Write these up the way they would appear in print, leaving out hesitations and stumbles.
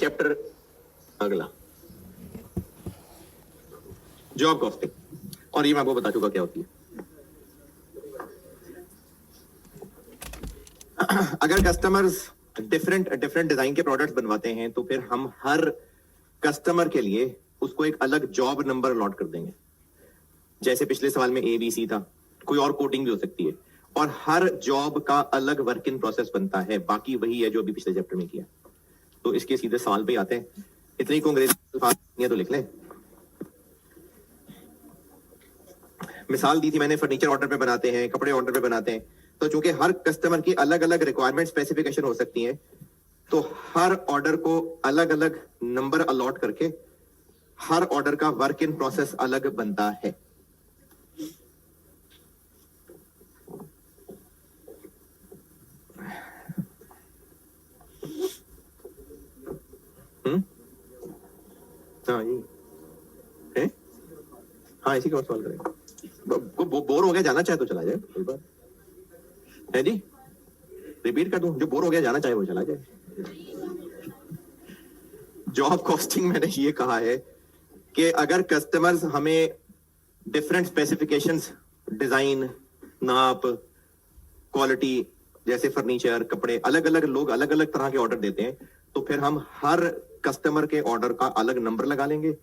Chapter अगला job costing, और ये मैं आपको बता चुका क्या होती है। अगर कस्टमर्स डिफरेंट डिफरेंट डिजाइन के प्रोडक्ट्स बनवाते हैं तो फिर हम हर कस्टमर के लिए उसको एक अलग जॉब नंबर अलॉट कर देंगे। जैसे पिछले सवाल में ABC था, कोई और कोडिंग भी हो सकती है, और हर जॉब का अलग वर्क इन प्रोसेस बनता है। बाकी वही है जो अभी पिछले चैप्टर में किया। तो इसके सीधे सवाल पे आते हैं। इतनी को अंग्रेजी तो लिख लें। मिसाल दी थी मैंने, फर्नीचर ऑर्डर पे बनाते हैं, कपड़े ऑर्डर पे बनाते हैं। तो चूंकि हर कस्टमर की अलग अलग रिक्वायरमेंट स्पेसिफिकेशन हो सकती है, तो हर ऑर्डर को अलग अलग नंबर अलॉट करके हर ऑर्डर का वर्क इन प्रोसेस अलग बनता है। हाँ जी है? हाँ, इसी का सवाल करेंगे। बोर हो गया जाना चाहे तो चला जाए, कोई बात है जी। रिपीट कर दूं, जो बोर हो गया जाना चाहे वो चला जाए। जॉब कॉस्टिंग मैंने ये कहा है कि अगर कस्टमर्स हमें डिफरेंट स्पेसिफिकेशंस, डिजाइन, नाप, क्वालिटी, जैसे फर्नीचर, कपड़े, अलग अलग लोग अलग अलग तरह के ऑर्डर देते हैं, तो फिर हम हर कस्टमर के ऑर्डर का अलग नंबर लगा लेंगे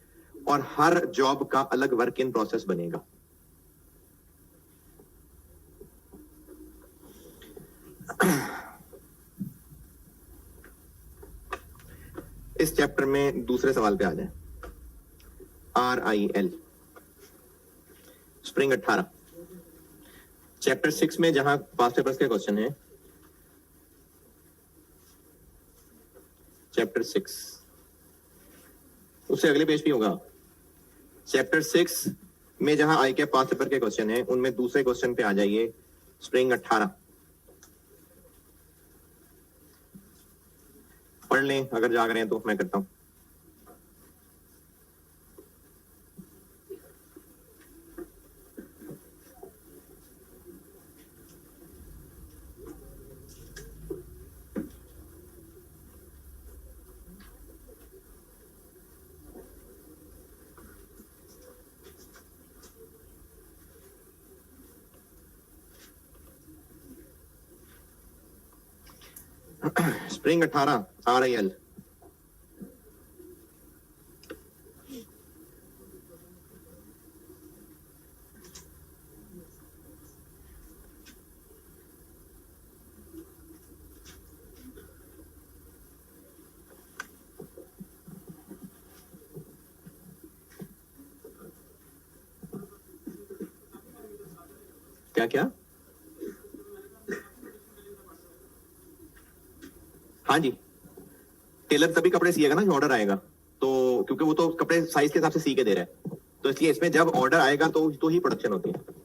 और हर जॉब का अलग वर्क इन प्रोसेस बनेगा। इस चैप्टर में दूसरे सवाल पे आ जाए। RIL स्प्रिंग 18 चैप्टर 6 में जहां पास्ट पेपर्स के क्वेश्चन है, चैप्टर 6 उससे अगले पेज भी होगा। चैप्टर 6 में जहां आई के पास्ट पेपर के क्वेश्चन है, उनमें दूसरे क्वेश्चन पे आ जाइए। स्प्रिंग 18 पढ़ लें, अगर जाग रहे हैं तो मैं करता हूं। स्प्रिंग 18 RIL क्या क्या? हाँ जी, टेलर तभी कपड़े सिएगा ना जो ऑर्डर आएगा। तो क्योंकि वो तो कपड़े साइज के हिसाब से सी के दे रहा है, तो इसलिए इसमें जब ऑर्डर आएगा तो ही प्रोडक्शन होती है।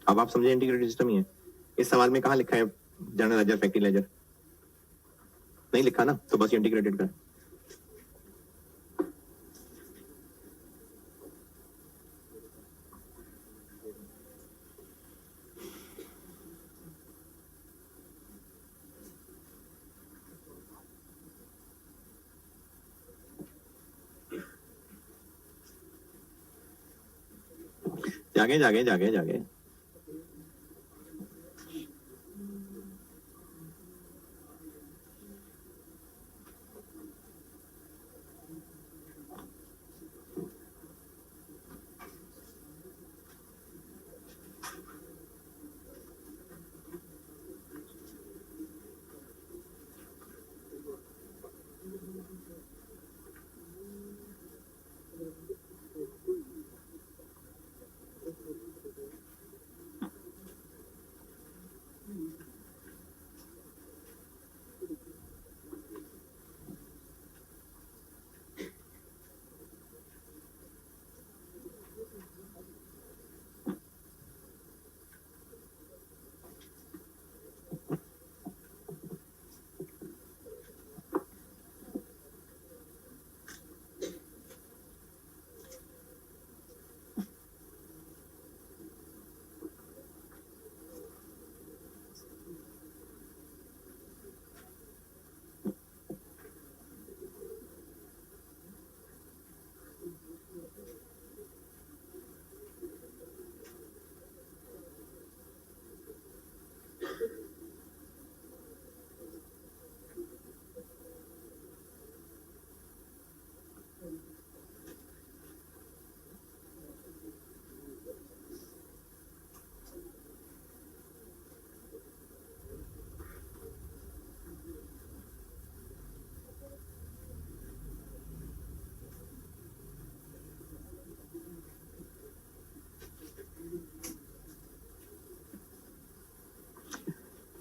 अब आप समझे, इंटीग्रेटेड सिस्टम ही है। इस सवाल में कहाँ लिखा है जनरल लेजर, फैक्ट्री लेजर? नहीं लिखा ना, तो बस इंटीग्रेटेड कर। जागे जागे जागे जागे।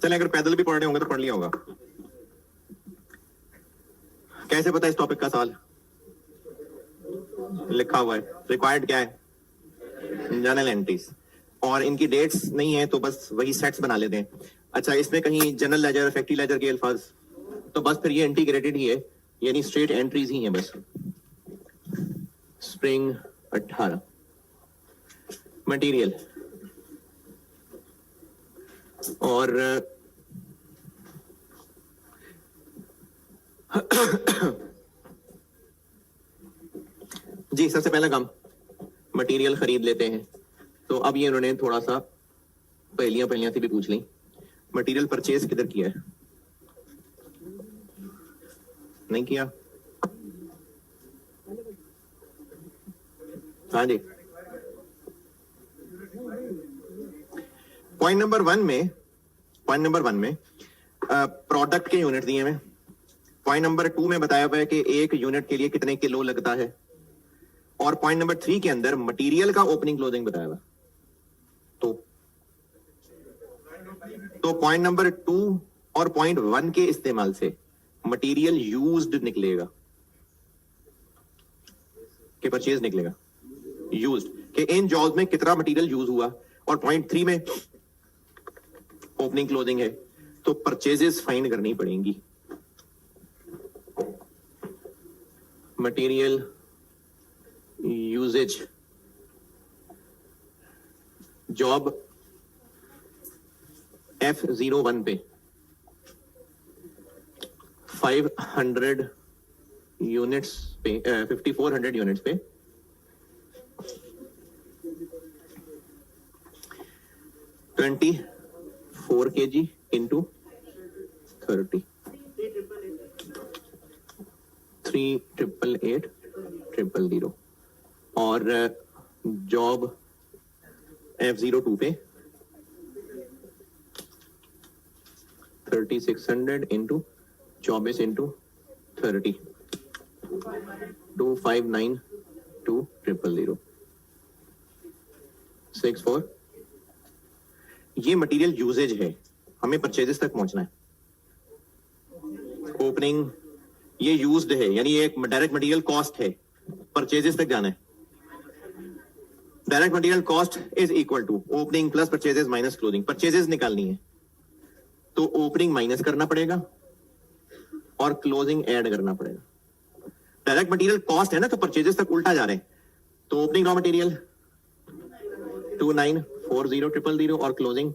चले अगर पैदल भी पढ़ रहे होंगे तो पढ़ लिया होगा। कैसे पता इस टॉपिक का सवाल लिखा हुआ है? रिक्वायर्ड क्या है? जर्नल एंट्रीज, और इनकी डेट्स नहीं है तो बस वही सेट्स बना लेते हैं। अच्छा, इसमें कहीं जनरल लेजर, फैक्ट्री लेजर के अल्फाज, तो बस फिर ये इंटीग्रेटेड ही है, यानी स्ट्रेट एंट्रीज ही हैं बस। स्प्रिंग 18 मटेरियल और जी सबसे पहला काम मटेरियल खरीद लेते हैं। तो अब ये उन्होंने थोड़ा सा पहलियां से भी पूछ ली। मटेरियल परचेज किधर किया है? नहीं किया? हाँ जी, पॉइंट नंबर वन में प्रोडक्ट के यूनिट दिए हुए। पॉइंट नंबर 2 में बताया हुआ है कि एक यूनिट के लिए कितने किलो लगता है, और पॉइंट नंबर 3 के अंदर मटेरियल का ओपनिंग क्लोजिंग बताया हुआ। तो पॉइंट नंबर 2 और पॉइंट 1 के इस्तेमाल से मटेरियल यूज्ड निकलेगा कि परचेज निकलेगा? यूज्ड कि इन जॉब्स में कितना मटेरियल यूज हुआ, और पॉइंट 3 में ओपनिंग क्लोजिंग है तो परचेजेस फाइंड करनी पड़ेंगी। मटेरियल यूजेज जॉब F01 पे 500 यूनिट्स पे 5400 यूनिट्स पे 24 kg इंटू 30 38880 और जॉब F02 पे 3600 इंटू 24 इंटू 30 259200 64। ये मटेरियल यूजेज है, हमें परचेजेस तक पहुंचना है। ओपनिंग ये यूज्ड है, यानी ये एक डायरेक्ट मटेरियल कॉस्ट है, परचेजेस तक जाना है। Direct material cost is equal to opening plus purchases minus closing. Purchases निकालनी है तो ओपनिंग माइनस करना पड़ेगा और क्लोजिंग ऐड करना पड़ेगा। डायरेक्ट मटेरियल कॉस्ट है ना, तो परचेजेस तक उल्टा जा रहे हैं। तो ओपनिंग रॉ मटेरियल 2940000 और क्लोजिंग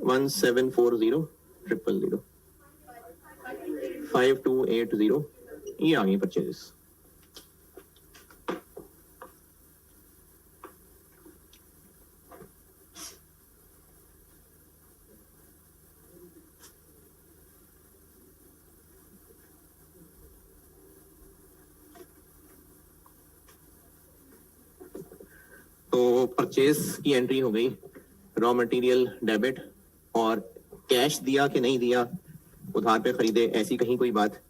1740000 5280, ये आ गई परचेजेस। तो परचेज की एंट्री हो गई, रॉ मटेरियल डेबिट, और कैश दिया कि नहीं दिया, उधार पे खरीदे, ऐसी कहीं कोई बात?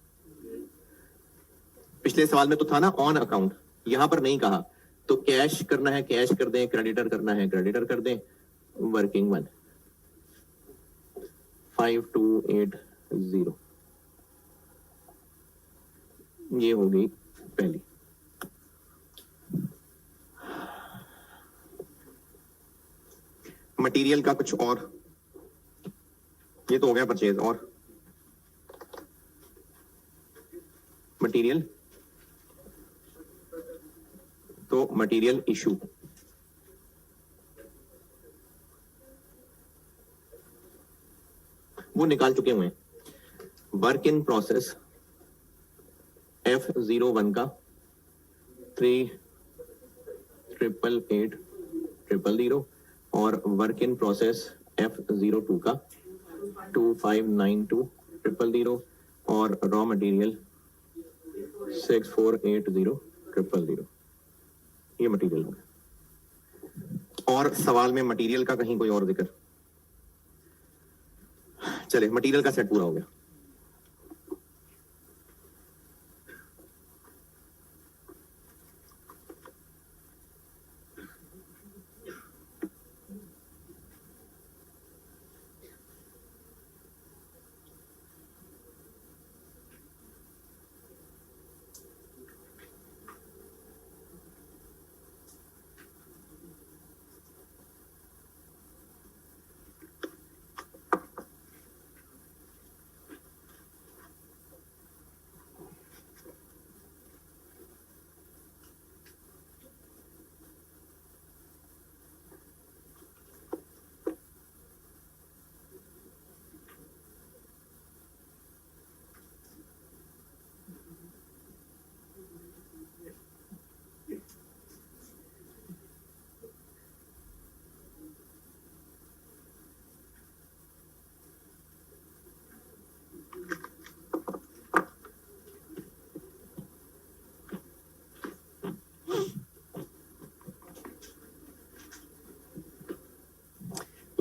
पिछले सवाल में तो था ना ऑन अकाउंट, यहां पर नहीं कहा। तो कैश करना है कैश कर दें, क्रेडिटर करना है क्रेडिटर कर दें। वर्किंग 1 5280, ये हो गई पहली। मटेरियल का कुछ और, ये तो हो गया परचेज। और मटेरियल, तो मटेरियल इशू, वो निकाल चुके हुए हैं। वर्क इन प्रोसेस F01 का 3888000 और वर्क इन प्रोसेस F02 का 2592000 और रॉ मटेरियल 6480000। ये मटेरियल हो गया। और सवाल में मटेरियल का कहीं कोई और जिक्र? चले, मटेरियल का सेट पूरा हो गया।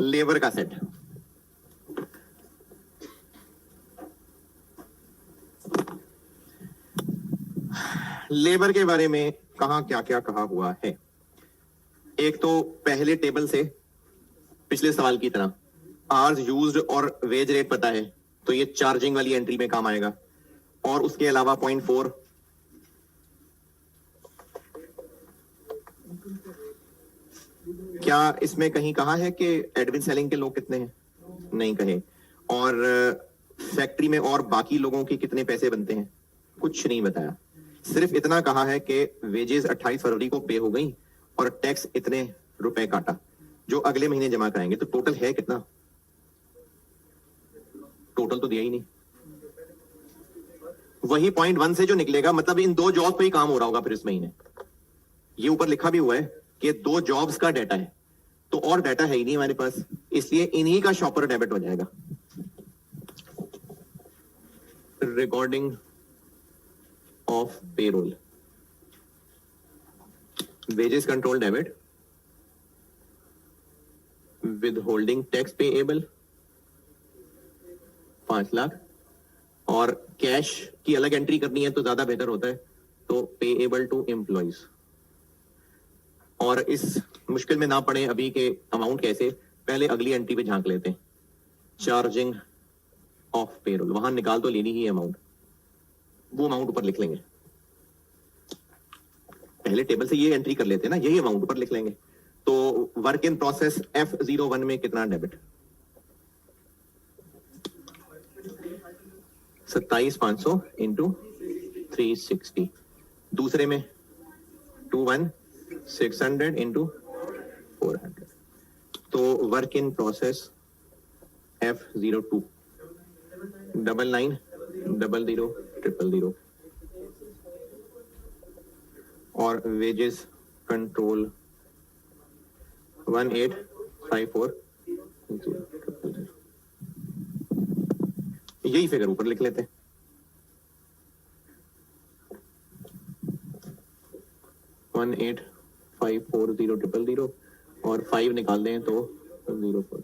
लेबर का सेट, लेबर के बारे में कहां क्या क्या कहा हुआ है। एक तो पहले टेबल से पिछले सवाल की तरह आवर्स यूज्ड और वेज रेट पता है, तो ये चार्जिंग वाली एंट्री में काम आएगा। और उसके अलावा 0.4 क्या इसमें कहीं कहा है कि एडमिन सेलिंग के लोग कितने हैं? नहीं कहे। और फैक्ट्री में और बाकी लोगों के कितने पैसे बनते हैं? कुछ नहीं बताया। सिर्फ इतना कहा है कि वेजेस 28 फरवरी को पे हो गई और टैक्स इतने रुपए काटा जो अगले महीने जमा कराएंगे। तो टोटल है कितना? टोटल तो दिया ही नहीं। वही 0.1 से जो निकलेगा, मतलब इन 2 जॉब पे ही काम हो रहा होगा फिर इस महीने। ये ऊपर लिखा भी हुआ है कि 2 जॉब्स का डाटा है, तो और डाटा है ही नहीं हमारे पास, इसलिए इन्हीं का शॉपर डेबिट हो जाएगा। Recording of payroll, wages control debit, with holding tax payable 5 lakh, और कैश की अलग एंट्री करनी है तो ज्यादा बेहतर होता है, तो पेएबल टू एम्प्लॉइज। और इस मुश्किल में ना पड़े अभी के अमाउंट कैसे, पहले अगली एंट्री पे झांक लेते हैं। चार्जिंग ऑफ पेरोल, वहां निकाल तो लेनी ही अमाउंट, वो अमाउंट ऊपर लिख लेंगे। पहले टेबल से ये एंट्री कर लेते हैं ना, यही अमाउंट ऊपर लिख लेंगे। तो वर्क इन प्रोसेस F01 में कितना डेबिट? 27,500 इंटू 360। दूसरे में 21,600 इंटू 400। तो वर्क इन प्रोसेस F02 99,000,000 और वेजेस कंट्रोल 1854,000,000। यही फिगर ऊपर लिख लेते हैं। वन 1854,000,000 और 5 निकाल दें तो 04।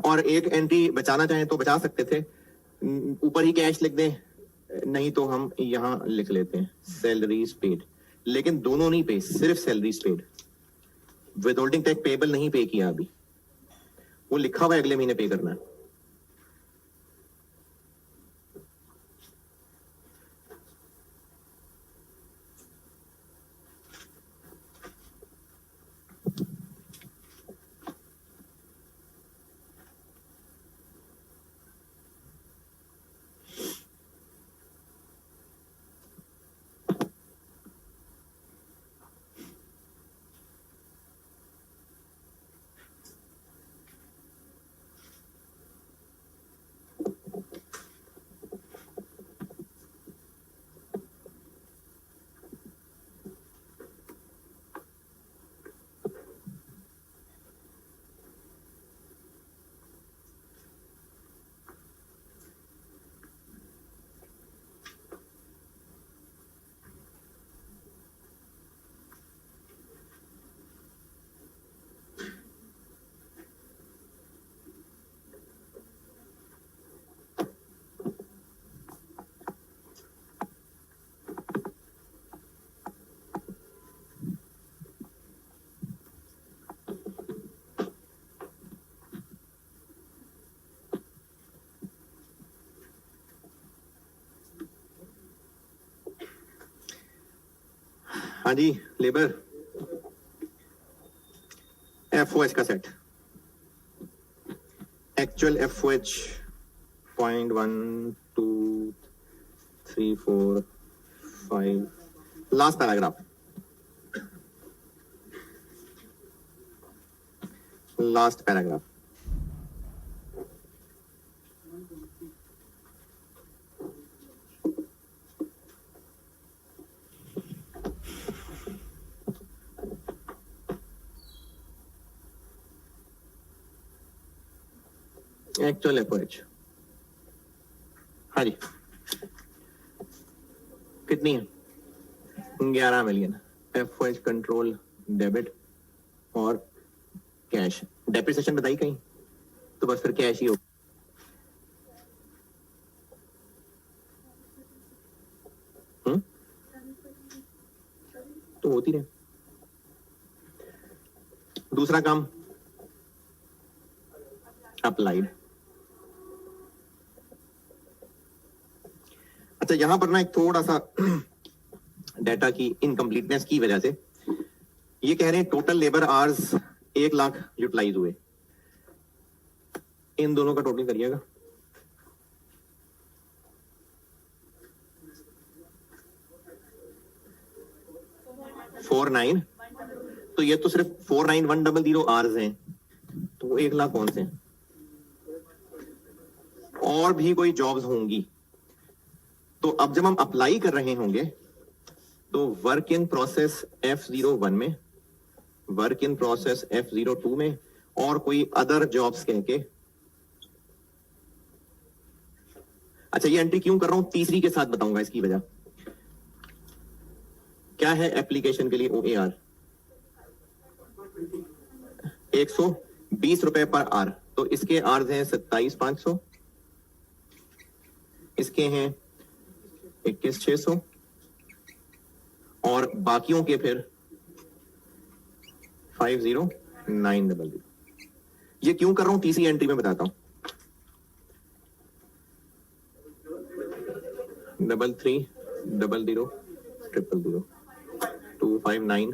और एक एंट्री बचाना चाहें तो बचा सकते थे, ऊपर ही कैश लिख दें, नहीं तो हम यहां लिख लेते हैं सैलरीज पेड। लेकिन दोनों नहीं पे, सिर्फ salaries paid. Withholding tax payable नहीं पे किया अभी, वो लिखा हुआ है अगले महीने पे करना है। हाँ जी, लेबर FOH का set, actual FOH 0.1 2 3 4 5, last paragraph, last paragraph. Actual FOH, हाँ जी, कितनी है? 11 मिलियन। FOH कंट्रोल डेबिट और कैश, डेप्रिसिएशन बताई कहीं, तो बस फिर कैश ही हो। तो होती रहे। दूसरा काम अप्लाइड। अच्छा, यहां पर ना एक थोड़ा सा डेटा की इनकम्प्लीटनेस की वजह से ये कह रहे हैं total labour hours 1 lakh utilise हुए। इन दोनों का टोटल करिएगा। फोर नाइन, तो ये तो सिर्फ 49100 आवर्स हैं, तो वो 1 लाख कौन से हैं? और भी कोई जॉब्स होंगी। तो अब जब हम अप्लाई कर रहे होंगे तो वर्क इन प्रोसेस F01 में, वर्क इन प्रोसेस F02 में, और कोई अदर जॉब्स कह के। अच्छा, ये एंट्री क्यों कर रहा हूं तीसरी के साथ बताऊंगा इसकी वजह क्या है। एप्लीकेशन के लिए OAR 120 रुपए पर आर, तो इसके आर्स हैं 27,500, इसके हैं 21,600, और बाकियों के फिर 50900। ये क्यों कर रहा हूं तीसरी एंट्री में बताता हूं। 3300 000 259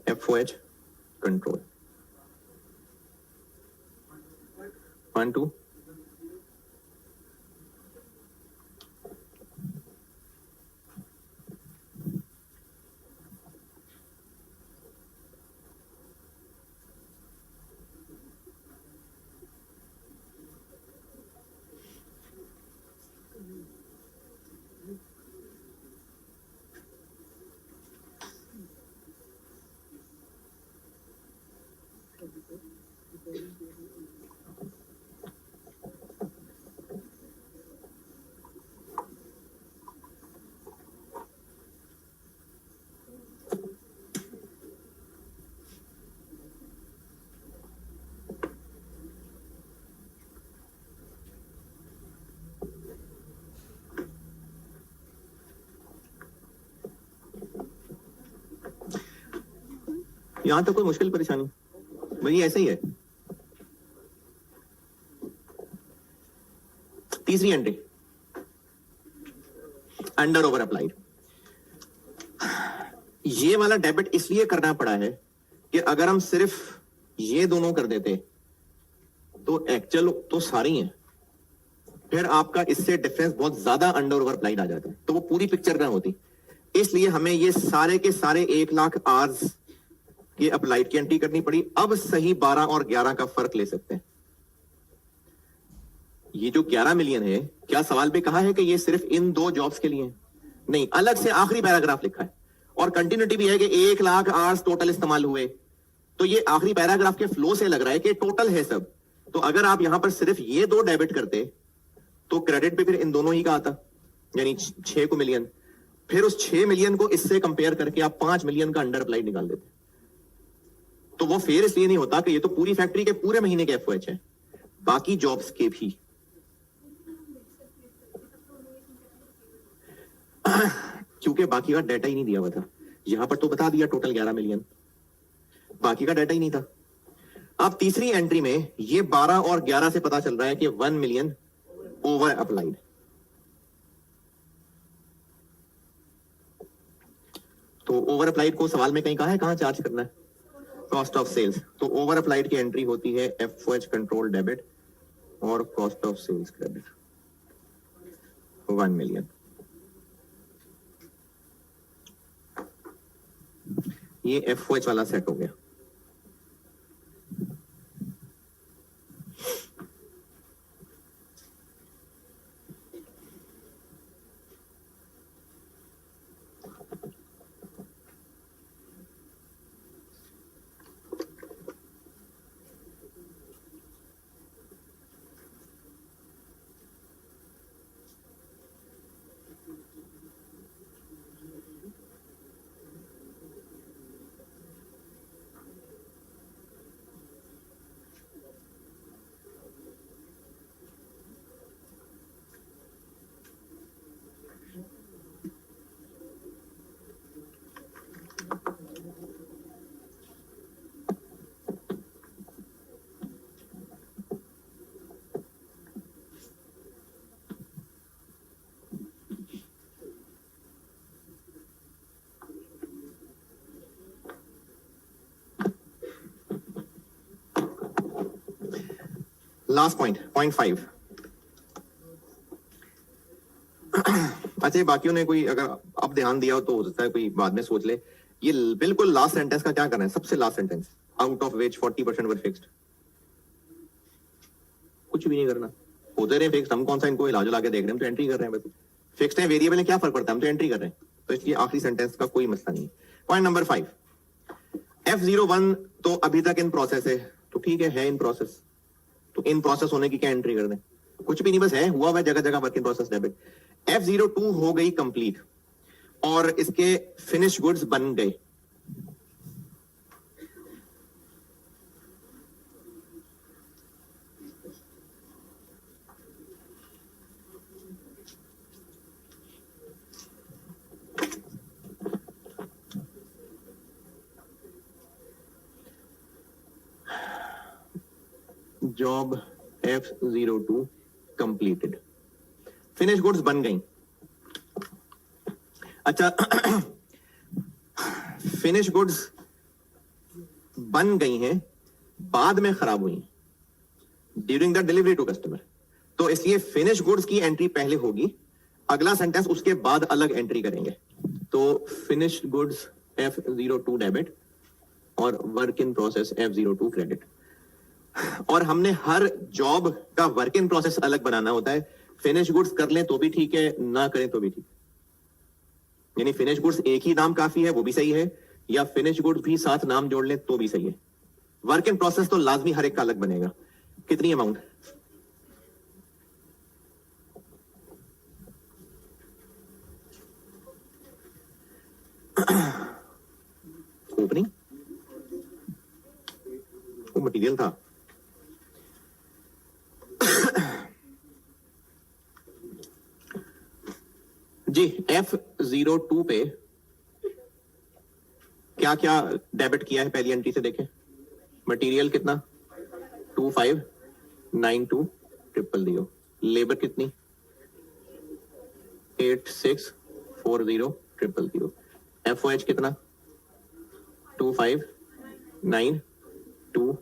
FOH कंट्रोल 12। यहां तक कोई मुश्किल परेशानी? वही ऐसे ही है। तीसरी एंट्री अंडर ओवर अप्लाइड। ये वाला डेबिट इसलिए करना पड़ा है कि अगर हम सिर्फ ये दोनों कर देते तो एक्चुअल तो सारी हैं, फिर आपका इससे डिफरेंस बहुत ज्यादा अंडर ओवर अप्लाइड आ जाता है, तो वो पूरी पिक्चर ना होती। इसलिए हमें ये सारे के सारे 1 लाख आवर्स ये अप्लाइड की एंट्री करनी पड़ी। अब सही 12 और 11 का फर्क ले सकते हैं। ये जो 11 मिलियन है, क्या सवाल पे कहा है कि ये सिर्फ इन 2 जॉब्स के लिए है? नहीं, अलग से आखिरी पैराग्राफ लिखा है, और कंटिन्यूटी भी है कि 1 लाख आवर्स टोटल इस्तेमाल हुए। तो ये आखिरी पैराग्राफ के फ्लो से लग रहा है कि टोटल है सब। तो अगर आप यहां पर सिर्फ ये 2 डेबिट करते तो क्रेडिट पे फिर इन दोनों ही का आता, यानी 6 को मिलियन। फिर उस 6 मिलियन को इससे कंपेयर करके आप 5 मिलियन का अंडर अप्लाइड निकाल देते। तो वो फेयर इसलिए नहीं होता कि ये तो पूरी फैक्ट्री के पूरे महीने के FOH है, बाकी जॉब्स के भी। क्योंकि बाकी का डाटा ही नहीं दिया हुआ था। यहां पर तो बता दिया टोटल 11 मिलियन, बाकी का डाटा ही नहीं था। अब तीसरी एंट्री में ये 12 और 11 से पता चल रहा है कि 1 मिलियन ओवर अप्लाइड। तो ओवर अप्लाइड को सवाल में कहीं कहा है कहां चार्ज करना है? Cost of sales. तो ओवर अप्लाइड की एंट्री होती है FOH कंट्रोल डेबिट और cost of sales credit 1 million. ये FOH वाला सेट हो गया। Last point, point 5। अच्छा, ये बाकियों ने कोई अगर अब ध्यान दिया हो तो हो सकता है कोई बाद में सोच ले। ये बिल्कुल लास्ट सेंटेंस का क्या करना है, सबसे last sentence, out of which 40% were fixed. कुछ भी नहीं करना, होते रहे फिक्स, हम कौन सा इनको इलाज ला के देख रहे हैं, हम तो एंट्री कर रहे हैं बस। फिक्स्ड है, वेरिएबल है, क्या फर्क पड़ता है, हम तो एंट्री कर रहे हैं। तो इसलिए आखिरी सेंटेंस का कोई मसला नहीं। पॉइंट नंबर 5, F01 तो अभी तक इन प्रोसेस है, तो ठीक है इन प्रोसेस, तो इन प्रोसेस होने की क्या एंट्री कर दें, कुछ भी नहीं, बस है, हुआ हुआ जगह जगह work in process debit. F02 हो गई कंप्लीट और इसके फिनिश गुड्स बन गए। Job F02 completed, finish goods बन गई। अच्छा, फिनिश गुड्स बन गई हैं, बाद में खराब हुई during the delivery to customer, तो इसलिए फिनिश गुड्स की एंट्री पहले होगी, अगला सेंटेंस उसके बाद अलग एंट्री करेंगे। तो फिनिश गुड्स F02 डेबिट और work in process F02 credit. और हमने हर जॉब का वर्क इन प्रोसेस अलग बनाना होता है, फिनिश गुड्स कर लें तो भी ठीक है, ना करें तो भी ठीक है। यानी फिनिश गुड्स एक ही नाम काफी है, वो भी सही है, या फिनिश गुड्स भी साथ नाम जोड़ लें तो भी सही है। वर्क इन प्रोसेस तो लाजमी हर एक का अलग बनेगा। कितनी अमाउंट, ओपनिंग, वो मटेरियल था। जी, F02 पे क्या क्या डेबिट किया है पहली एंट्री से देखें। मटेरियल कितना, 2592 ट्रिपल जीरो। लेबर कितनी, 8640 ट्रिपल जीरो। FOH कितना, 2592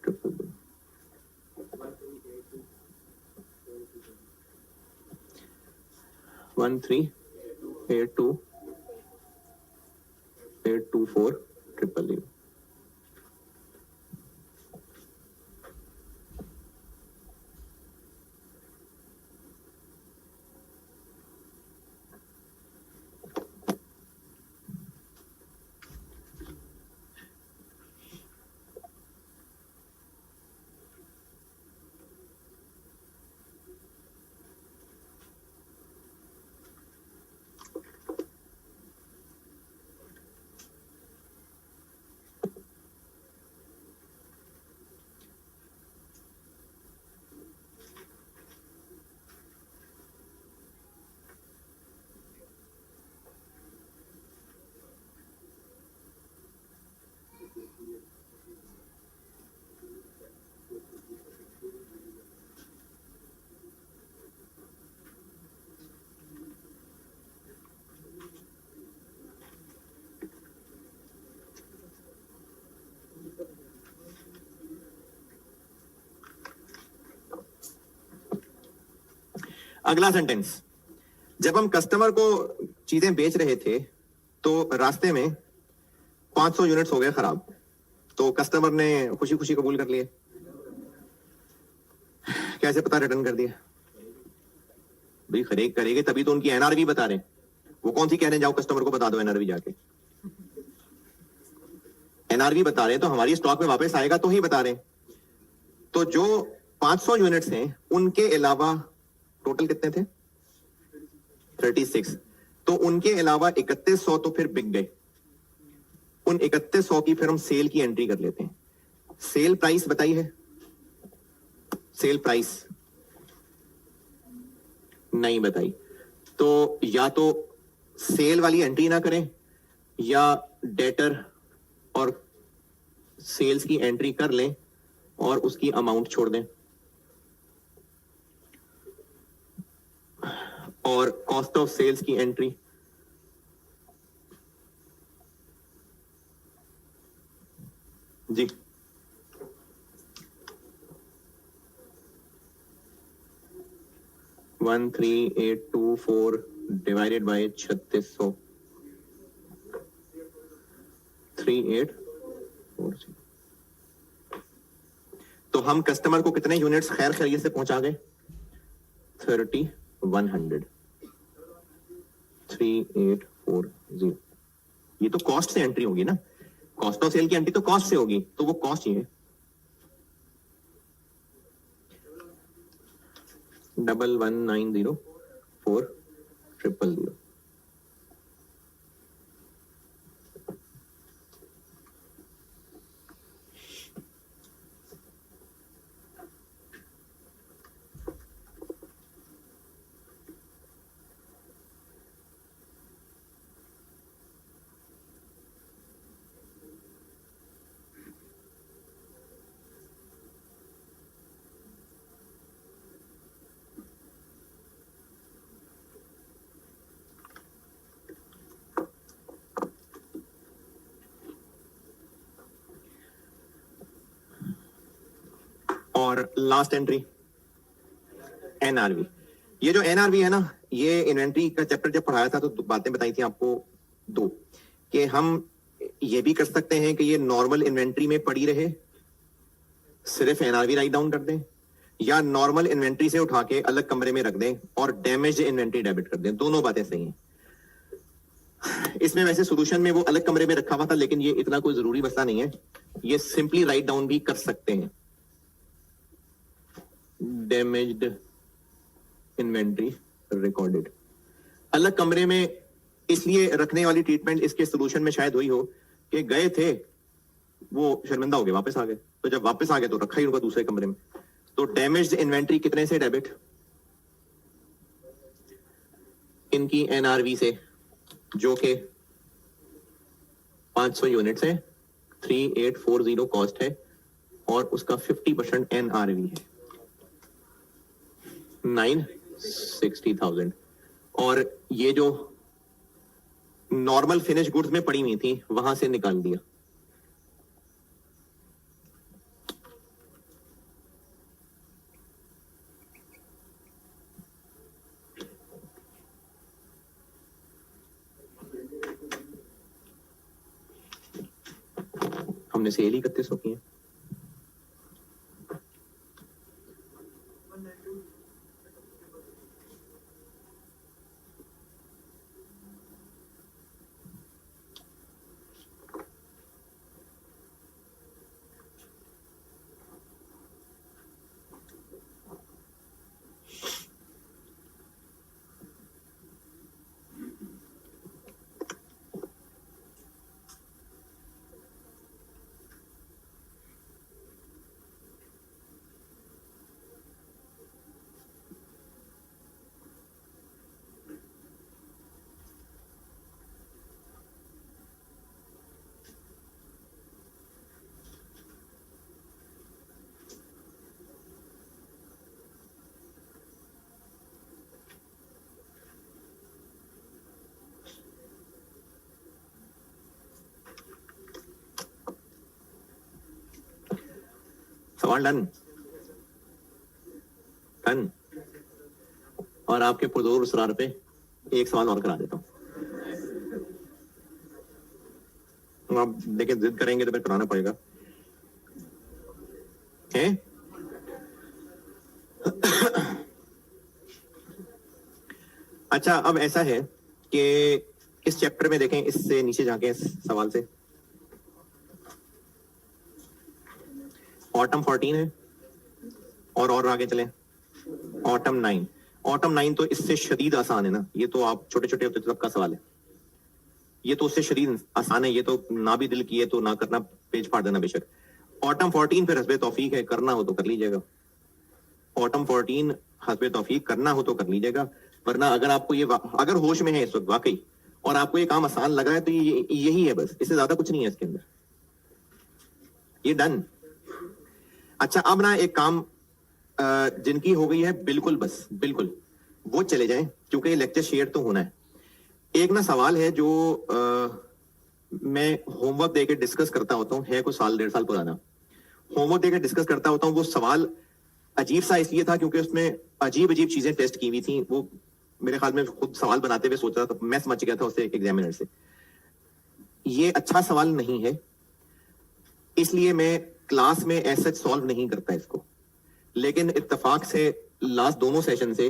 ट्रिपल जीरो। 1382 triple zero. अगला सेंटेंस, जब हम कस्टमर को चीजें बेच रहे थे तो रास्ते में 500 यूनिट्स हो गए खराब, तो कस्टमर ने खुशी खुशी कबूल कर लिए। कैसे पता, रिटर्न कर दिया। भाई खरीद करेंगे तभी तो उनकी NRV बता रहे, वो कौन सी कहने जाओ कस्टमर को बता दो NRV जाके। NRV बता रहे तो हमारी स्टॉक में वापस आएगा तो ही बता रहे। तो जो 500 यूनिट्स हैं उनके अलावा टोटल कितने थे, 36, तो उनके अलावा 3100 तो फिर बिक गए। उन 3100 की फिर हम सेल की एंट्री कर लेते हैं। सेल प्राइस बताई है, सेल प्राइस नहीं बताई, तो या तो सेल वाली एंट्री ना करें या डेटर और सेल्स की एंट्री कर लें और उसकी अमाउंट छोड़ दें, और कॉस्ट ऑफ सेल्स की एंट्री जी 13,824 डिवाइडेड बाय 3600 3840। तो हम कस्टमर को कितने यूनिट्स खैर खैरियत से पहुंचा गए? 3100 3840। ये तो कॉस्ट से एंट्री होगी ना, कॉस्ट ऑफ सेल की एंट्री तो कॉस्ट से होगी, तो वो कॉस्ट ही है 11904000। और लास्ट एंट्री एनआरवी। ये जो एनआरवी है ना, ये इन्वेंट्री का चैप्टर जब पढ़ाया था तो बातें बताई थी आपको दो, कि हम ये भी कर सकते हैं कि ये नॉर्मल इन्वेंट्री में पड़ी रहे, सिर्फ एनआरवी राइट डाउन कर दें, या नॉर्मल इन्वेंट्री से उठा के अलग कमरे में रख दें और डैमेज इन्वेंट्री डेबिट कर दें। दोनों बातें सही हैं। इसमें वैसे सॉल्यूशन में वो अलग कमरे में रखा हुआ था, लेकिन ये इतना कोई जरूरी मसला नहीं है, ये सिंपली राइट डाउन भी कर सकते हैं। डैमेज्ड इन्वेंट्री रिकॉर्डेड अलग कमरे में इसलिए रखने वाली ट्रीटमेंट इसके सॉल्यूशन में शायद हुई हो कि गए थे, वो शर्मिंदा हो गए, वापस आ गए, तो जब वापस आ गए तो रखा ही उनका दूसरे कमरे में। तो डैमेज्ड इन्वेंट्री कितने से डेबिट? इनकी एनआरवी से, जो कि 500 यूनिट्स है, 3840 कॉस्ट है और उसका 50% एनआरवी है 960,000। और ये जो नॉर्मल फिनिश गुड्स में पड़ी हुई थी वहां से निकाल दिया। हमने सेल ही 3100 की है। सवाल डन डन। और आपके पुरजोर उसरार पे एक सवाल और करा देता हूं, आप देखिए जिद करेंगे तो फिर कराना पड़ेगा। है अच्छा, अब ऐसा है कि इस चैप्टर में देखें, इससे नीचे जाके इस सवाल से, ऑटम 14 है और आगे चले ऑटम 9। ऑटम 9 तो इससे शदीद आसान है ना, ये तो आप छोटे छोटे होते तब का सवाल है, ये तो उससे शदीद आसान है, ये तो ना भी दिल किए तो ना करना, पेज फाड़ देना बेशक। ऑटम 14 फिर हस्बे तौफीक है, करना हो तो कर लीजिएगा। ऑटम 14 हस्बे तौफीक करना हो तो कर लीजिएगा, वरना अगर आपको ये अगर होश में है इस वक्त वाकई और आपको ये काम आसान लगा है तो यही है बस, इससे ज्यादा कुछ नहीं है इसके अंदर, ये डन। अच्छा, अब ना एक काम जिनकी हो गई है बिल्कुल बस बिल्कुल वो चले जाएं, क्योंकि ये लेक्चर शेयर तो होना है। एक ना सवाल है जो मैं होमवर्क देके डिस्कस करता होता हूँ, है कुछ साल 1.5 साल पुराना, होमवर्क देके डिस्कस करता होता हूँ। वो सवाल अजीब सा इसलिए था क्योंकि उसमें अजीब अजीब चीजें टेस्ट की हुई थी। वो मेरे ख्याल में खुद सवाल बनाते हुए सोच रहा था, मैं समझ गया था उससे एग्जामिनर से, ये अच्छा सवाल नहीं है, इसलिए मैं क्लास में ऐसा सॉल्व नहीं करता इसको। लेकिन इत्तेफाक से लास्ट दोनों सेशन से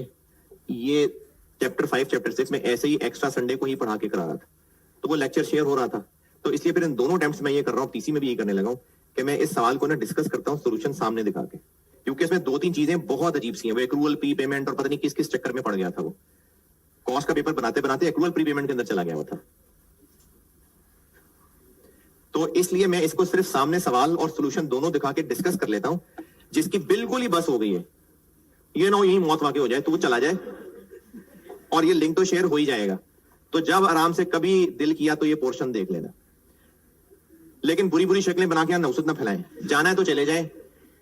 ये चैप्टर 5 चैप्टर 6 में ऐसे ही एक्स्ट्रा संडे को ही पढ़ा के करा रहा था, तो वो लेक्चर शेयर हो रहा था। तो इसलिए फिर इन दोनों अटेम्प्ट्स में ये कर रहा हूँ, पीसी में भी ये करने लगा हूँ कि मैं इस सवाल को ना डिस्कस करता हूँ सोल्यूशन सामने दिखा के, क्योंकि इसमें 2-3 चीजें बहुत अजीब सी हैं। वो एक्रूअल प्री पेमेंट और पता नहीं किस किस चक्कर में पड़ गया था, वो कॉस्ट का पेपर बनाते बनाते एक्रूअल प्री पेमेंट के अंदर चला गया हुआ था। तो इसलिए मैं इसको सिर्फ सामने सवाल और सोल्यूशन दोनों दिखा के डिस्कस कर लेता हूं, जिसकी बिल्कुल ही बस हो गई है, ये ना यही मौत वाकई हो जाए तो वो चला जाए, और ये लिंक तो शेयर हो ही जाएगा। तो जब आराम से कभी दिल किया तो ये पोर्शन देख लेना, लेकिन बुरी बुरी शक्लें बना के नौसत ना फैलाएं। जाना है तो चले जाएं,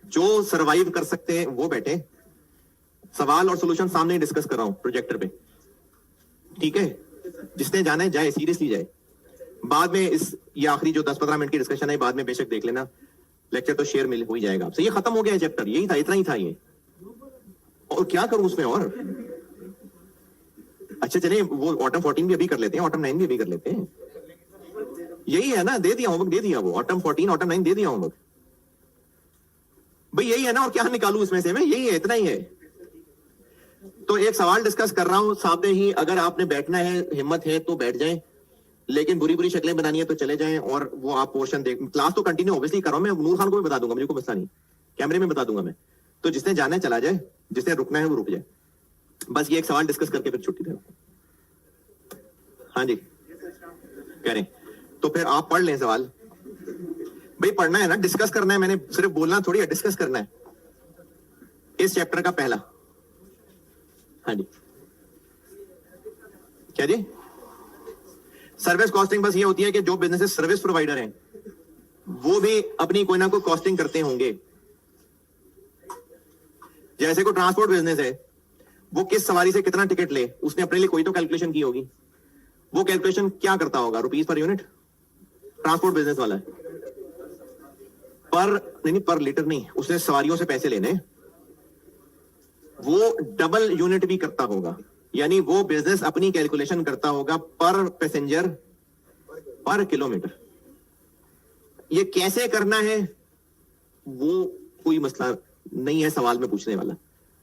जो सरवाइव कर सकते हैं वो बैठे। सवाल और सोल्यूशन सामने डिस्कस कर रहा हूं प्रोजेक्टर पे, ठीक है? जिसने जाना है जाए, सीरियसली जाए। बाद में इस ये आखिरी जो 10-15 मिनट की डिस्कशन है बाद में बेशक देख लेना, लेक्चर तो शेयर मिल हो ही जाएगा आपसे। ये खत्म हो गया है चैप्टर, यही था, इतना ही था ये, और क्या करूं उसमें और। अच्छा चलिए वो ऑटम 14 भी अभी कर लेते हैं, ऑटम 9 भी अभी कर लेते हैं। यही है ना, दे दिया होमवर्क, दे दिया वो ऑटम 14 ऑटम 9 दे दिया होमवर्क भाई, यही है ना, और क्या निकालू इसमें से मैं, यही है, इतना ही है। तो एक सवाल डिस्कस कर रहा हूं सामने ही, अगर आपने बैठना है, हिम्मत है तो बैठ जाएं, लेकिन बुरी बुरी शक्लें बनानी है तो चले जाएं। और वो आप पोर्शन देख, क्लास तो कंटिन्यू ऑब्वियसली कर रहा हूं मैं, नूर खान को भी बता दूंगा, मुझे कोई मसला नहीं, कैमरे में बता दूंगा मैं। तो जिसने जाना है चला जाए, जिसने रुकना है वो रुक जाए। बस ये एक सवाल डिस्कस करके फिर छुट्टी दे। हाँ जी कह रहे, तो फिर आप पढ़ लें सवाल। भाई पढ़ना है ना, डिस्कस करना है, मैंने सिर्फ बोलना थोड़ी है, डिस्कस करना है इस चैप्टर का पहला। हाँ जी क्या जी? सर्विस कॉस्टिंग बस ये होती है कि जो बिजनेसेस सर्विस प्रोवाइडर हैं वो भी अपनी कोई ना कोई कॉस्टिंग करते होंगे। जैसे कोई ट्रांसपोर्ट बिजनेस है, वो किस सवारी से कितना टिकट ले, उसने अपने लिए कोई तो कैलकुलेशन की होगी। वो कैलकुलेशन क्या करता होगा? Rupees per unit, transport business वाला है। पर नहीं, पर लीटर नहीं, उसने सवारियों से पैसे लेने, वो डबल यूनिट भी करता होगा, यानी वो बिजनेस अपनी कैलकुलेशन करता होगा पर पैसेंजर पर किलोमीटर। ये कैसे करना है वो कोई मसला नहीं है सवाल में पूछने वाला,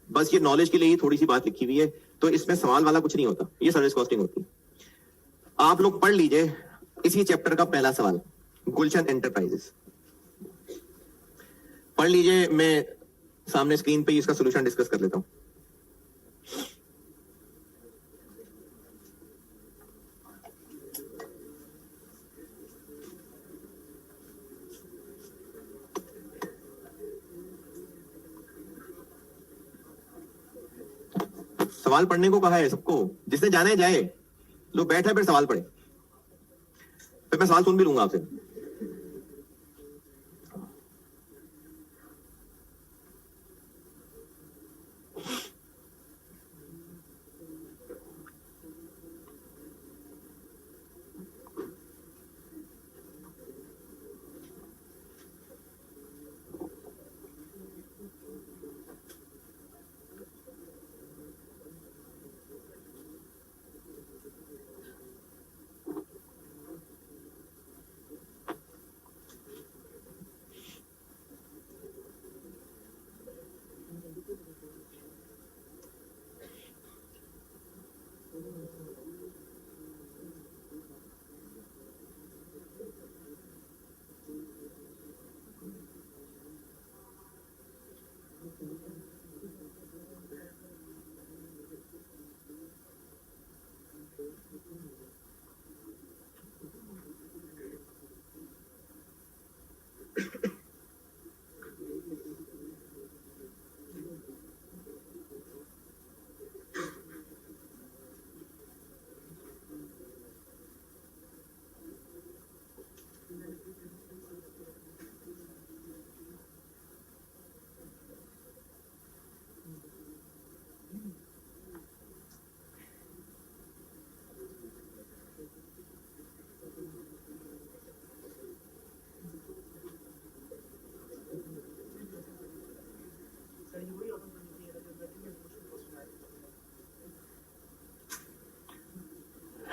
बस ये नॉलेज के लिए ही थोड़ी सी बात लिखी हुई है। तो इसमें सवाल वाला कुछ नहीं होता, ये सर्विस कॉस्टिंग होती है। आप लोग पढ़ लीजिए इसी चैप्टर का पहला सवाल, गुलशन एंटरप्राइजेस पढ़ लीजिए। मैं सामने स्क्रीन पे इसका सॉल्यूशन डिस्कस कर लेता हूं। सवाल पढ़ने को कहा है सबको, जिसने जाना है जाए, लोग बैठे फिर सवाल पढ़े, फिर मैं सवाल सुन भी लूंगा आपसे।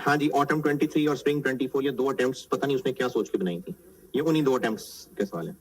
हाँ जी, ऑटम 23 और स्प्रिंग 24, ये 2 अटेम्प्ट्स पता नहीं उसने क्या सोच के बनाई थी, ये उन्हीं 2 अटेम्प्ट्स के सवाल है।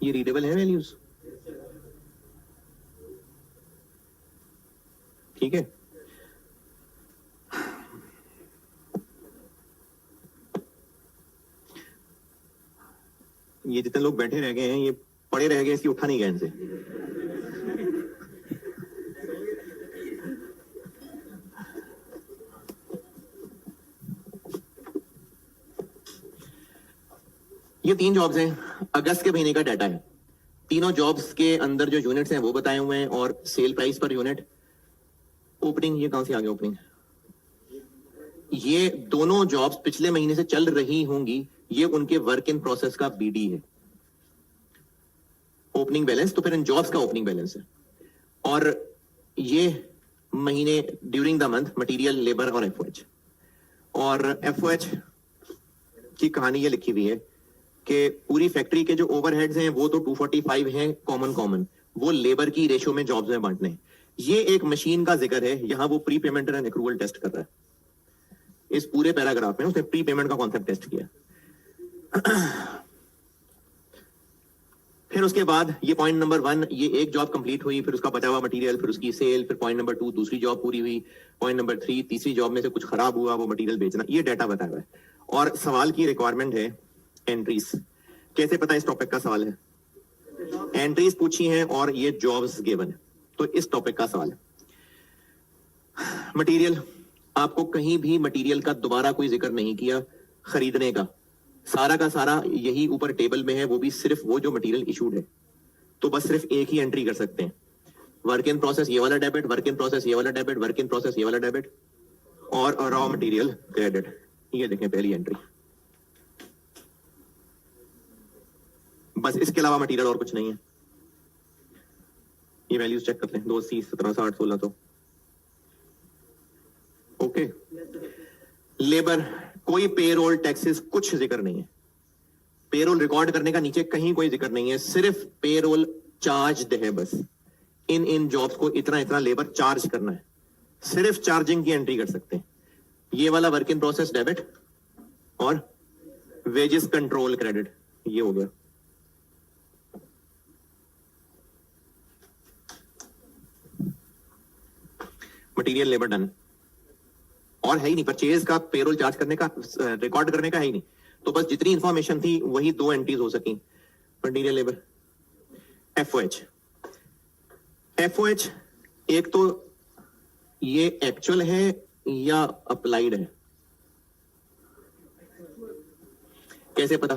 ये रीडेबल है वैल्यूज? ठीक है, ये जितने लोग बैठे रह गए हैं ये पड़े रह गए, इसकी उठा नहीं गया इनसे। ये 3 जॉब्स हैं, अगस्त के महीने का डाटा है। तीनों जॉब्स के अंदर जो यूनिट्स हैं वो बताए हुए हैं और sale price per unit. Opening, ये कहां से आ गया ओपनिंग? ये दोनों जॉब्स पिछले महीने से चल रही होंगी, ये उनके वर्क इन प्रोसेस का बीडी है। ओपनिंग बैलेंस तो फिर इन जॉब्स का ओपनिंग बैलेंस है। और ये महीने during the month material, labour और एफओएच। और एफओएच की कहानी ये लिखी हुई है कि पूरी फैक्ट्री के जो ओवरहेड्स हैं वो तो 245 हैं कॉमन, वो लेबर की रेशियो में जॉब्स में बांटने हैं। ये एक मशीन का जिक्र है, यहां वो prepayment and accrual test कर रहा है। इस पूरे पैराग्राफ में उसने प्री पेमेंट का कॉन्सेप्ट टेस्ट किया। फिर उसके बाद ये पॉइंट नंबर 1, ये एक जॉब कंप्लीट हुई, फिर उसका बचा हुआ मटेरियल, फिर उसकी सेल, फिर पॉइंट नंबर 2 दूसरी जॉब पूरी हुई, पॉइंट नंबर 3 तीसरी जॉब में से कुछ खराब हुआ, वो मटेरियल बेचना, ये डाटा बताया हुआ है। और सवाल की रिक्वायरमेंट है एंट्रीज। कैसे पता इस टॉपिक का सवाल है? एंट्रीज पूछी हैं और ये जॉब्स गिवन है, तो इस टॉपिक का सवाल है। मटेरियल, आपको कहीं भी मटेरियल का दोबारा कोई जिक्र नहीं किया खरीदने का, सारा का सारा यही ऊपर टेबल में है, वो भी सिर्फ वो जो मटेरियल इशूड है। तो बस सिर्फ एक ही एंट्री कर सकते हैं, वर्क इन प्रोसेस ये वाला डेबिट, वर्क इन प्रोसेस ये वाला डेबिट, वर्क इन प्रोसेस ये वाला डेबिट और रॉ मटेरियल क्रेडिट। ये देखें पहली एंट्री, बस इसके अलावा मटेरियल और कुछ नहीं है। ये वैल्यूज चेक कर लें, 280, 1760, 1600। ओके, लेबर कोई पेरोल टैक्सेस कुछ जिक्र नहीं है, पेरोल रिकॉर्ड करने का नीचे कहीं कोई जिक्र नहीं है, सिर्फ पेरोल चार्ज है बस। इन जॉब्स को इतना इतना लेबर चार्ज करना है, सिर्फ चार्जिंग की एंट्री कर सकते हैं। ये वाला वर्क इन प्रोसेस डेबिट और वेजेस कंट्रोल क्रेडिट, ये हो गया। मटेरियल लेबर डन, और है ही नहीं, परचेज का पेरोल चार्ज करने का रिकॉर्ड करने का है ही नहीं। तो बस जितनी इंफॉर्मेशन थी वही 2 एंट्रीज हो सकी। Material labour, FOH. एफओएच एक तो ये एक्चुअल है या अप्लाइड है, कैसे पता?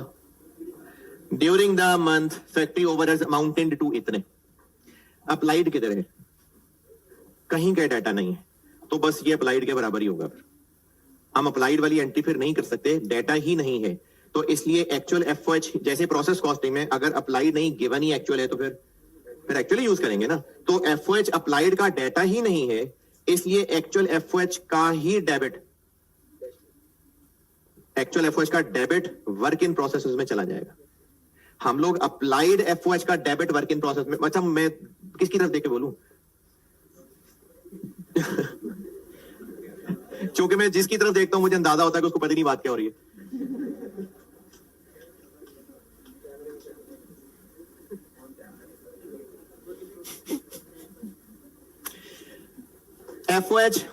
During the month factory overheads amounted to इतने। अप्लाइड किधर है? कहीं का डाटा नहीं है, तो बस ये अप्लाइड के बराबर ही होगा। हम अप्लाइड वाली एंट्री फिर नहीं कर सकते, डाटा ही नहीं है। तो इसलिए एक्चुअल एफओएच, जैसे प्रोसेस कॉस्टिंग में अगर अप्लाइड नहीं गिवन ही एक्चुअल है तो फिर एक्चुअली यूज करेंगे ना। तो एफओएच अप्लाइड का डाटा ही नहीं है, इसलिए एक्चुअल एफओएच का ही डेबिट, एक्चुअल एफओएच का डेबिट वर्क इन प्रोसेस में चला जाएगा। हम लोग अप्लाइड एफओएच का डेबिट वर्क इन प्रोसेस में, अच्छा मैं किसकी तरफ देके बोलूं? क्योंकि मैं जिसकी तरफ देखता हूं मुझे अंदाजा होता है कि उसको पता नहीं बात क्या हो रही है। एफओएच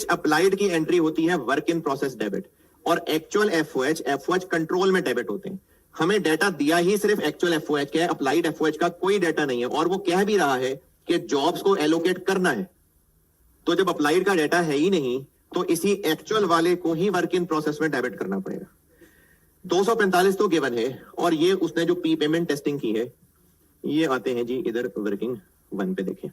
अप्लाइड की एंट्री होती है वर्क इन प्रोसेस डेबिट, और एक्चुअल एफओएच कंट्रोल में डेबिट होते हैं। हमें डाटा दिया ही सिर्फ एक्चुअल एफओएच का है, अप्लाइड एफओएच का कोई डाटा नहीं है, और वो कह भी रहा है कि जॉब्स को एलोकेट करना है। तो जब अप्लाइड का डाटा है ही नहीं तो इसी एक्चुअल वाले को ही वर्क इन प्रोसेस में डेबिट करना पड़ेगा। 245 तो गिवन है, और ये उसने जो पी पेमेंट टेस्टिंग की है, ये आते हैं जी इधर वर्किंग 1 पे देखें।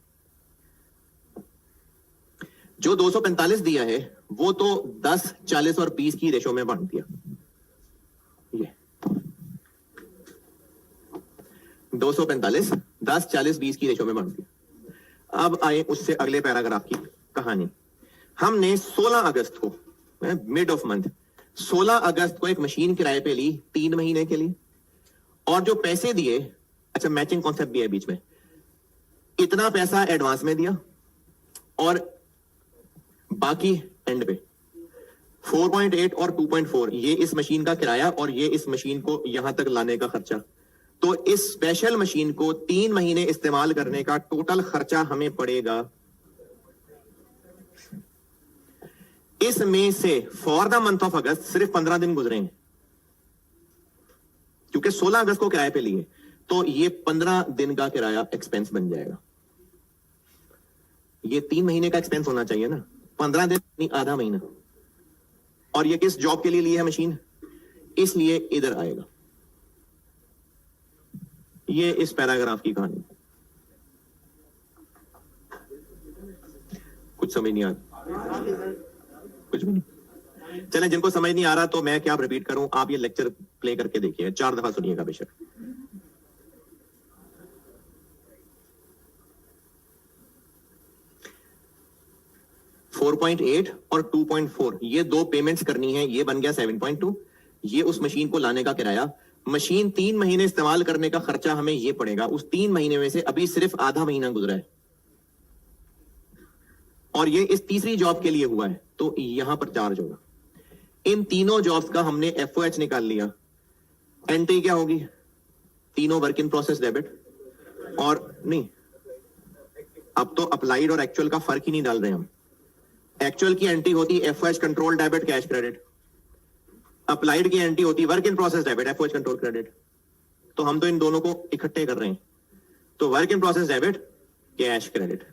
जो 245 दिया है वो तो 10, 40 और 20 की रेशो में बांट दिया। ये 245 10, 40, 20 की रेशो में बांट दिया। अब आए उससे अगले पैराग्राफ की कहानी। हमने 16 अगस्त को, मिड ऑफ मंथ, 16 अगस्त को एक मशीन किराए पे ली 3 महीने के लिए, और जो पैसे दिए, अच्छा मैचिंग कॉन्सेप्ट भी है बीच में, इतना पैसा एडवांस में दिया और बाकी एंड पे 4.8 और 2.4 ये इस मशीन का किराया और ये इस मशीन को यहां तक लाने का खर्चा। तो इस स्पेशल मशीन को 3 महीने इस्तेमाल करने का टोटल खर्चा हमें पड़ेगा। इसमें से फॉर द मंथ ऑफ अगस्त सिर्फ 15 दिन गुजरे हैं, क्योंकि 16 अगस्त को किराए पे लिए, तो ये 15 दिन का किराया एक्सपेंस बन जाएगा। ये 3 महीने का एक्सपेंस होना चाहिए ना, 15 दिन नहीं, आधा महीना। और ये किस जॉब के लिए ली है मशीन, इसलिए इधर आएगा। ये इस पैराग्राफ की कहानी। कुछ समझ नहीं आ रहा, कुछ भी नहीं। चलें, जिनको समझ नहीं आ रहा तो मैं क्या रिपीट करूं, आप ये लेक्चर प्ले करके देखिए, 4 दफा सुनिएगा बेशक। .8 और 2.4 ये 2 पेमेंट्स करनी है, ये बन गया 7.2। ये उस मशीन को लाने का किराया, मशीन 3 महीने इस्तेमाल करने का खर्चा हमें ये पड़ेगा। उस 3 महीने में से अभी सिर्फ आधा महीना गुजरा है, और ये इस तीसरी जॉब के लिए हुआ है, तो यहां पर चार्ज होगा। इन तीनों जॉब्स का हमने एफओएच निकाल लिया। एंट्री क्या होगी? तीनों वर्क इन प्रोसेस डेबिट, और नहीं, अब तो अप्लाइड और एक्चुअल का फर्क ही नहीं डाल रहे हम। एक्चुअल की एंट्री होती FOH control debit cash credit, applied की एंट्री होती work in process debit FOH control credit. तो हम तो इन दोनों को इकट्ठे कर रहे हैं, तो work in process debit cash credit.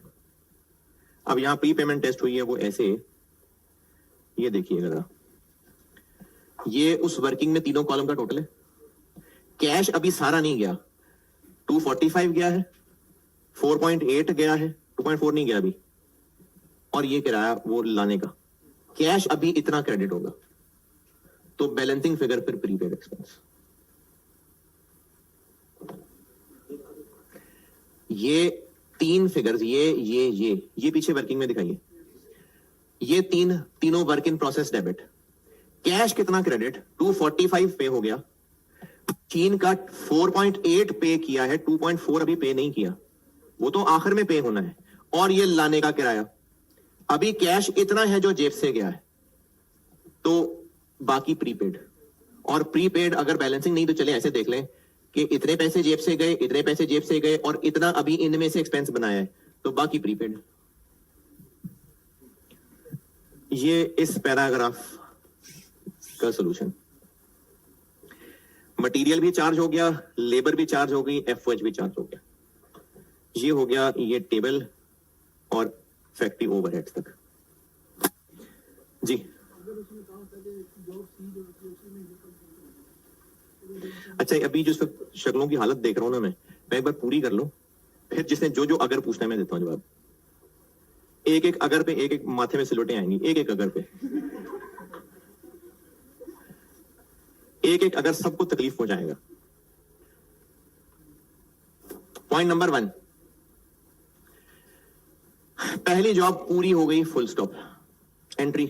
अब यहां प्री पेमेंट टेस्ट हुई है वो ऐसे, ये देखिएगा जरा, ये उस वर्किंग में तीनों कॉलम का टोटल है। कैश अभी सारा नहीं गया, 245 गया है, 4.8 गया है, 2.4 नहीं गया अभी, और ये किराया वो लाने का। कैश अभी इतना क्रेडिट होगा, तो बैलेंसिंग फिगर फिर प्रीपेड एक्सपेंस। ये 3 फिगर्स, ये पीछे वर्किंग में दिखाइए। ये तीनों work in process debit. Cash कितना क्रेडिट 245 पे हो गया। चीन का 4.8 पे किया है, 2.4 अभी पे नहीं किया, वो तो आखिर में पे होना है। और ये लाने का किराया, अभी कैश इतना है जो जेब से गया है, तो बाकी प्रीपेड। और प्रीपेड अगर बैलेंसिंग नहीं तो चले ऐसे देख लें कि इतने पैसे जेब से गए, इतने पैसे जेब से गए और इतना अभी इनमें से एक्सपेंस बनाया है, तो बाकी प्रीपेड। ये इस पैराग्राफ का सॉल्यूशन। मटेरियल भी चार्ज हो गया, लेबर भी चार्ज हो गई, एफओएच भी चार्ज हो गया। ये हो गया ये टेबल और फैक्ट्री ओवरहेड्स तक। जी अच्छा, अभी जो शक्लों की हालत देख रहा हूं ना मैं एक बार पूरी कर लूं, फिर जिसने जो जो अगर पूछना है मैं देता हूं जवाब। एक एक अगर पे एक एक माथे में सिलोटे आएंगी, एक एक अगर पे एक एक अगर सबको तकलीफ हो जाएगा। पॉइंट नंबर 1, पहली जॉब पूरी हो गई, full stop. Entry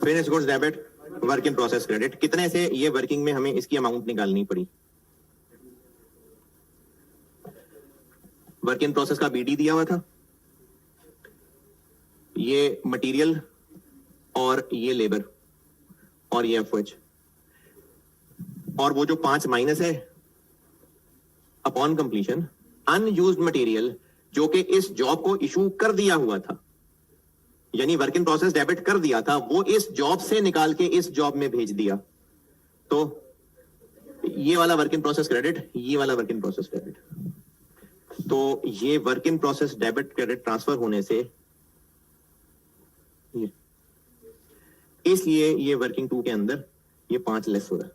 finish goods debit, work in process credit. कितने से ये वर्किंग में हमें इसकी अमाउंट निकालनी पड़ी। वर्क इन प्रोसेस का बीडी दिया हुआ था, ये मटेरियल और ये लेबर और ये एफओएच, और वो जो 5 माइनस है अपॉन कंप्लीशन अनयूज्ड मटेरियल जो कि इस जॉब को इशू कर दिया हुआ था, यानी वर्क इन प्रोसेस डेबिट कर दिया था, वो इस जॉब से निकाल के इस जॉब में भेज दिया। तो ये वाला वर्क इन प्रोसेस क्रेडिट, ये वाला वर्क इन प्रोसेस क्रेडिट। तो ये work in process debit credit transfer होने से इसलिए ये वर्किंग 2 के अंदर ये 5 लेस हो रहा है।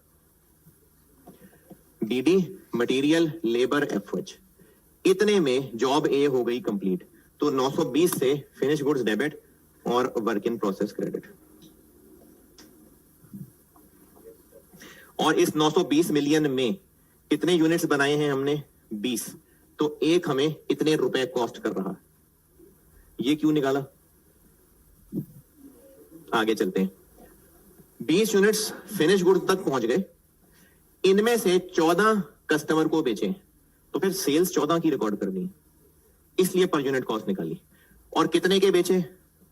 बीडी, मटेरियल, लेबर, एफओएच, इतने में जॉब ए हो गई कंप्लीट। तो 920 से फिनिश गुड्स डेबिट और वर्क इन प्रोसेस क्रेडिट। और इस 920 मिलियन में कितने यूनिट्स बनाए हैं हमने 20, तो एक हमें इतने रुपए कॉस्ट कर रहा। ये क्यों निकाला, आगे चलते हैं। 20 यूनिट्स फिनिश गुड्स तक पहुंच गए, इनमें से 14 कस्टमर को बेचे, तो फिर सेल्स 14 की रिकॉर्ड करनी, इसलिए पर यूनिट कॉस्ट निकाली। और कितने के बेचे,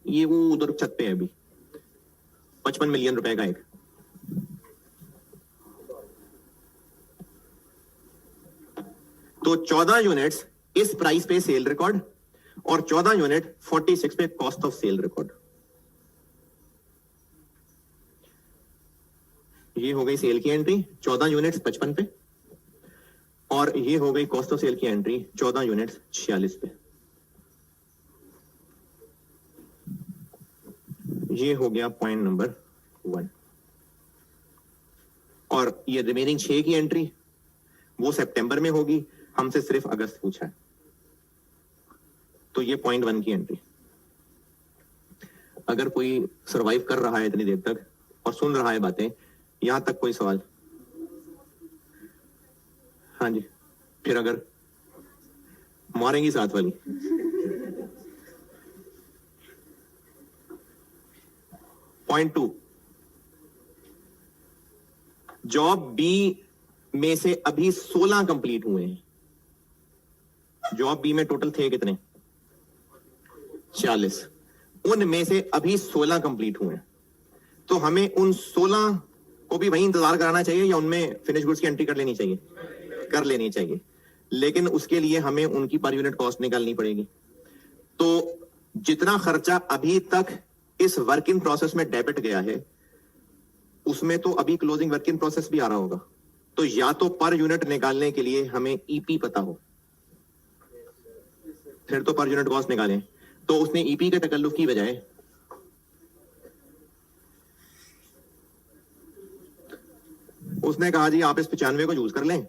ये वो उधर छत पे है अभी 55 मिलियन रुपए का एक। तो 14 यूनिट्स इस प्राइस पे सेल रिकॉर्ड और 14 यूनिट 46 पे कॉस्ट ऑफ सेल रिकॉर्ड। ये हो गई सेल की एंट्री 14 यूनिट्स 55 पे, और ये हो गई कॉस्ट ऑफ सेल की एंट्री 14 यूनिट्स 46 पे। ये हो गया पॉइंट नंबर 1। और ये रिमेनिंग 6 की एंट्री वो सितंबर में होगी, हमसे सिर्फ अगस्त पूछा है, तो ये पॉइंट 1 की एंट्री। अगर कोई सरवाइव कर रहा है इतनी देर तक और सुन रहा है बातें, यहां तक कोई सवाल? हाँ जी, फिर अगर मारेंगी साथ वाली। पॉइंट 2, जॉब बी में से अभी 16 कंप्लीट हुए हैं। जॉब बी में टोटल थे कितने 40, उनमें से अभी 16 कंप्लीट हुए हैं। तो हमें उन 16 को भी वही इंतजार कराना चाहिए या उनमें फिनिश गुड्स की एंट्री कर लेनी चाहिए? कर लेनी चाहिए, लेकिन उसके लिए हमें उनकी पर यूनिट कॉस्ट निकालनी पड़ेगी। तो जितना खर्चा अभी तक इस वर्क इन प्रोसेस में डेबिट गया है, उसमें तो अभी क्लोजिंग वर्क इन प्रोसेस भी आ रहा होगा। तो या तो पर यूनिट निकालने के लिए हमें ईपी पता हो, फिर तो पर यूनिट कॉस्ट निकालें। तो उसने ईपी के तकल्लुफ की बजाय उसने कहा जी आप इस 95 को यूज कर लें,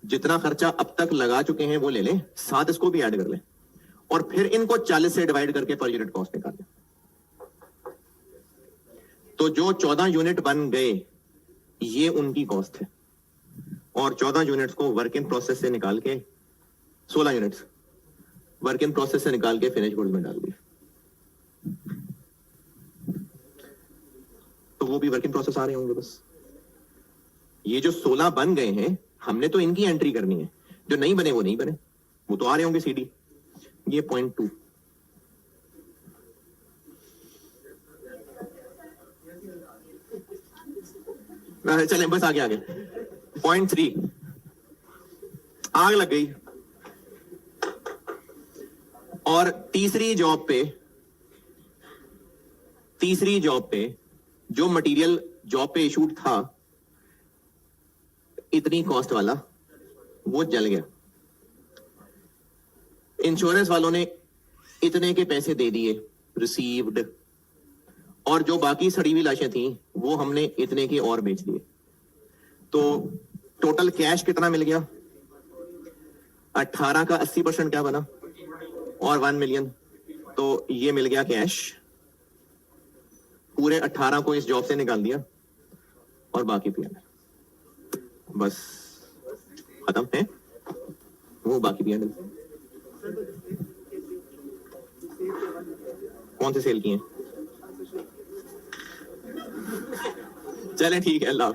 जितना खर्चा अब तक लगा चुके हैं वो ले लें, साथ इसको भी ऐड कर लें, और फिर इनको 40 से डिवाइड करके पर यूनिट कॉस्ट निकालें। तो जो 14 यूनिट बन गए ये उनकी कॉस्ट है, और 14 यूनिट्स को वर्क इन प्रोसेस से निकाल के 16 यूनिट्स वर्क इन प्रोसेस से निकाल के फिनिश गुड्स में डाल दिया, तो वो भी वर्क इन प्रोसेस आ रहे होंगे। बस ये जो 16 बन गए हैं, हमने तो इनकी एंट्री करनी है, जो नहीं बने वो नहीं बने, वो तो आ रहे होंगे सीडी। ये 0.2 चले, बस आगे आगे 0.3 आग लग गई। और तीसरी जॉब पे जो मटेरियल जॉब पे इशूड था इतनी कॉस्ट वाला, वो जल गया। इंश्योरेंस वालों ने इतने के पैसे दे दिए रिसीव्ड, और जो बाकी सड़ी हुई लाशें थी वो हमने इतने के और बेच दिए। तो टोटल कैश कितना मिल गया? 18 का 80% क्या बना? और 1 मिलियन। तो ये मिल गया कैश, पूरे 18 को इस जॉब से निकाल दिया और बाकी पीएनएल। बस खत्म है वो, बाकी पीएनएल। कौन से सेल किए? चलें ठीक है, अल्लाह।